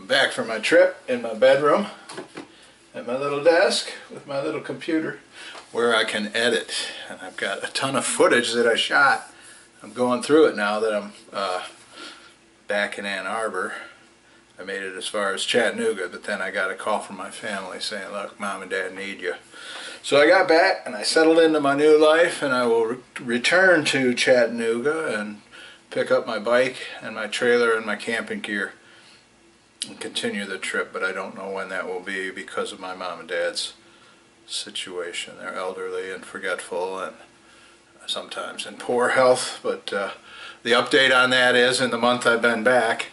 I'm back from my trip in my bedroom at my little desk with my little computer where I can edit, and I've got a ton of footage that I shot. I'm going through it now that I'm back in Ann Arbor. I made it as far as Chattanooga, but then I got a call from my family saying, look, Mom and Dad need you. So I got back and I settled into my new life, and I will return to Chattanooga and pick up my bike and my trailer and my camping gear and continue the trip, but I don't know when that will be because of my mom and dad's situation. They're elderly and forgetful and sometimes in poor health, but the update on that is in the month I've been back,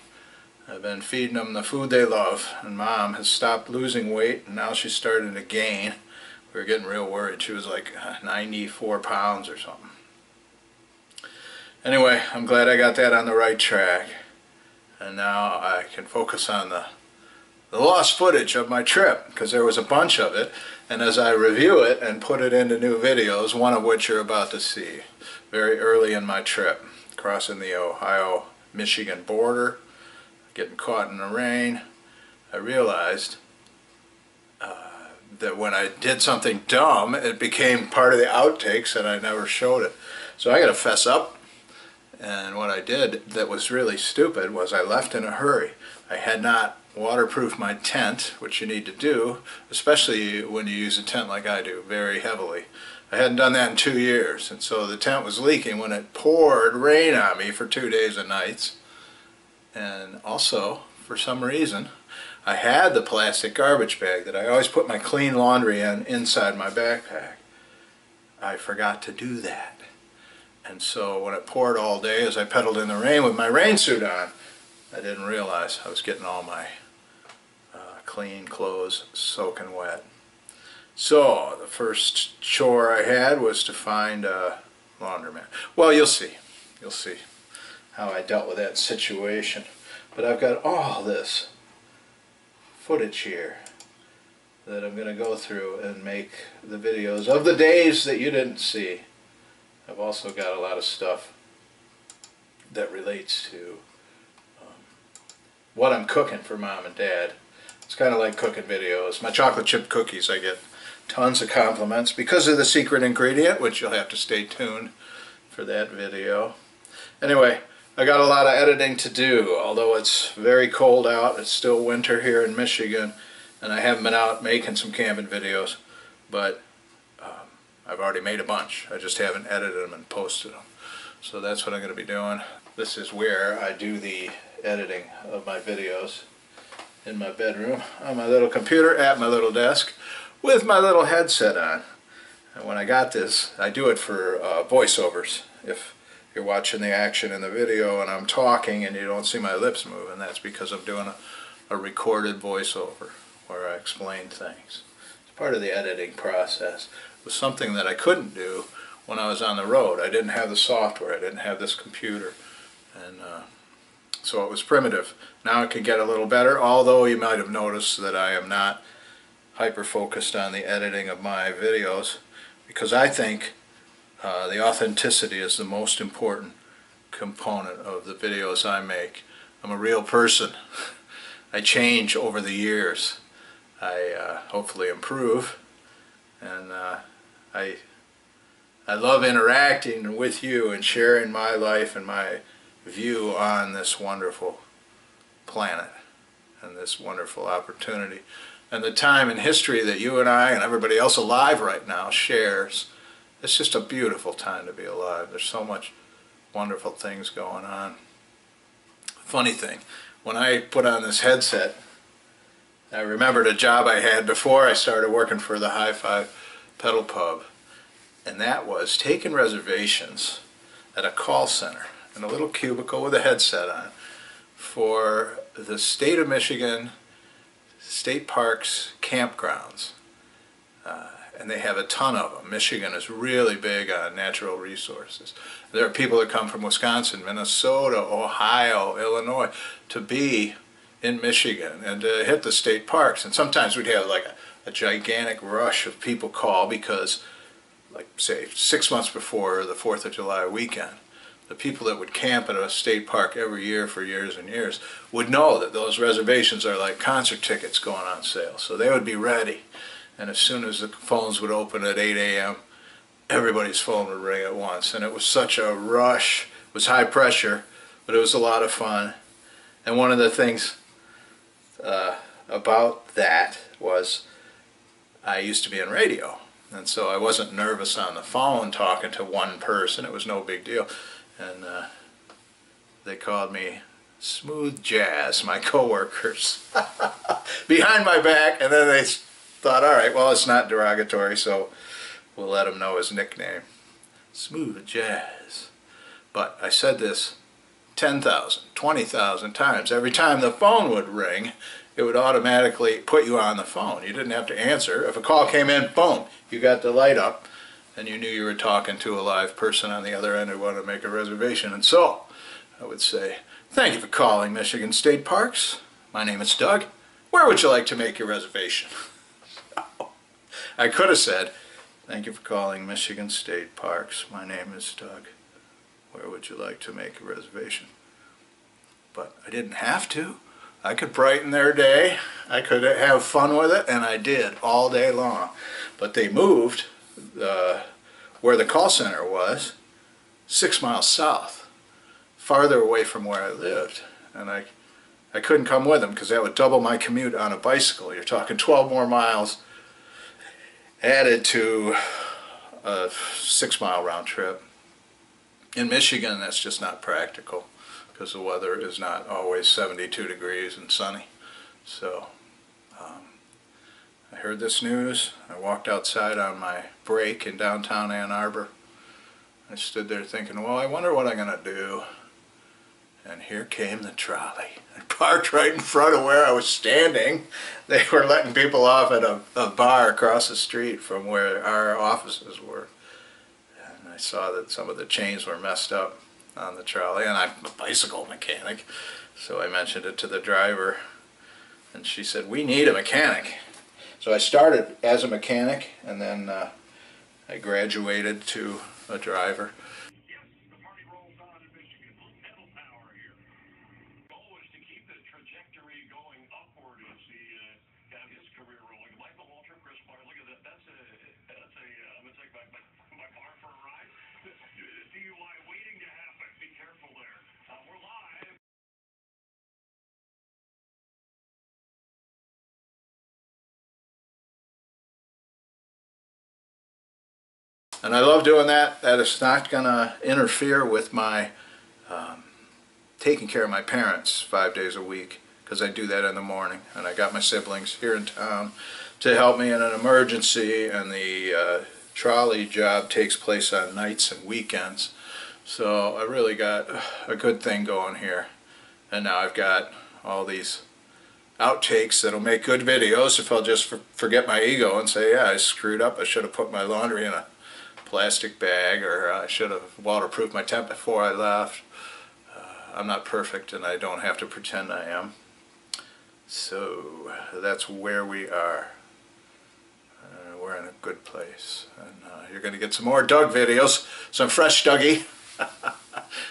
I've been feeding them the food they love, and Mom has stopped losing weight and now she's starting to gain. We were getting real worried. She was like 94 pounds or something. Anyway, I'm glad I got that on the right track. And now I can focus on the lost footage of my trip, because there was a bunch of it, and as I review it and put it into new videos, one of which you're about to see, very early in my trip, crossing the Ohio-Michigan border, getting caught in the rain, I realized that when I did something dumb, it became part of the outtakes and I never showed it. So I gotta fess up. And what I did that was really stupid was I left in a hurry. I had not waterproofed my tent, which you need to do, especially when you use a tent like I do, very heavily. I hadn't done that in 2 years, and so the tent was leaking when it poured rain on me for 2 days and nights. And also, for some reason, I had the plastic garbage bag that I always put my clean laundry in inside my backpack. I forgot to do that. And so when it poured all day as I pedaled in the rain with my rain suit on, I didn't realize I was getting all my clean clothes soaking wet. So the first chore I had was to find a laundromat. Well, you'll see. You'll see how I dealt with that situation. But I've got all this footage here that I'm going to go through and make the videos of the days that you didn't see. I've also got a lot of stuff that relates to what I'm cooking for Mom and Dad. It's kind of like cooking videos. My chocolate chip cookies, I get tons of compliments because of the secret ingredient, which you'll have to stay tuned for that video. Anyway, I got a lot of editing to do, although it's very cold out. It's still winter here in Michigan, and I haven't been out making some camping videos, but I've already made a bunch. I just haven't edited them and posted them. So that's what I'm going to be doing. This is where I do the editing of my videos, in my bedroom, on my little computer, at my little desk, with my little headset on. And when I got this, I do it for voiceovers. If you're watching the action in the video and I'm talking and you don't see my lips moving, that's because I'm doing a recorded voiceover where I explain things. It's part of the editing process. It was something that I couldn't do when I was on the road. I didn't have the software, I didn't have this computer, and so it was primitive. Now it can get a little better, although you might have noticed that I am not hyper-focused on the editing of my videos, because I think the authenticity is the most important component of the videos I make. I'm a real person. I change over the years. I hopefully improve, and I love interacting with you and sharing my life and my view on this wonderful planet and this wonderful opportunity and the time in history that you and I and everybody else alive right now shares. It's just a beautiful time to be alive. There's so much wonderful things going on. Funny thing, when I put on this headset, I remembered a job I had before I started working for the Hi-Fi Pedal Pub, and that was taking reservations at a call center in a little cubicle with a headset on for the state of Michigan state parks campgrounds. And they have a ton of them. Michigan is really big on natural resources. There are people that come from Wisconsin, Minnesota, Ohio, Illinois to be in Michigan and to hit the state parks. And sometimes we'd have like a gigantic rush of people call because, like say, 6 months before the 4th of July weekend, the people that would camp at a state park every year for years and years would know that those reservations are like concert tickets going on sale. So they would be ready. And as soon as the phones would open at 8 a.m., everybody's phone would ring at once. And it was such a rush. It was high pressure, but it was a lot of fun. And one of the things about that was I used to be in radio. And so I wasn't nervous on the phone talking to one person. It was no big deal. And they called me Smooth Jazz, my coworkers, behind my back. And then they thought, all right, well, it's not derogatory, so we'll let him know his nickname, Smooth Jazz. But I said this 10,000, 20,000 times. Every time the phone would ring, it would automatically put you on the phone. You didn't have to answer. If a call came in, boom, you got the light up, and you knew you were talking to a live person on the other end who wanted to make a reservation. And so I would say, thank you for calling Michigan State Parks. My name is Doug. Where would you like to make your reservation? I could have said, thank you for calling Michigan State Parks. My name is Doug. Where would you like to make a reservation? But I didn't have to. I could brighten their day. I could have fun with it, and I did all day long. But they moved where the call center was 6 miles south, farther away from where I lived. And I couldn't come with them because that would double my commute on a bicycle. You're talking 12 more miles added to a 6-mile round trip. In Michigan, that's just not practical because the weather is not always 72 degrees and sunny. So I heard this news. I walked outside on my break in downtown Ann Arbor. I stood there thinking, well, I wonder what I'm going to do. And here came the trolley. I parked right in front of where I was standing. They were letting people off at a bar across the street from where our offices were. And I saw that some of the chains were messed up on the trolley, and I'm a bicycle mechanic. So I mentioned it to the driver, and she said, we need a mechanic. So I started as a mechanic, and then I graduated to a driver. And I love doing that. That is not going to interfere with my taking care of my parents 5 days a week, because I do that in the morning. And I got my siblings here in town to help me in an emergency, and the trolley job takes place on nights and weekends. So I really got a good thing going here. And now I've got all these outtakes that'll make good videos if I'll just forget my ego and say, yeah, I screwed up. I should have put my laundry in a plastic bag, or I should have waterproofed my tent before I left. I'm not perfect, and I don't have to pretend I am. So that's where we are. We're in a good place, and you're going to get some more Doug videos, some fresh Dougie.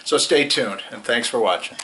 So stay tuned, and thanks for watching.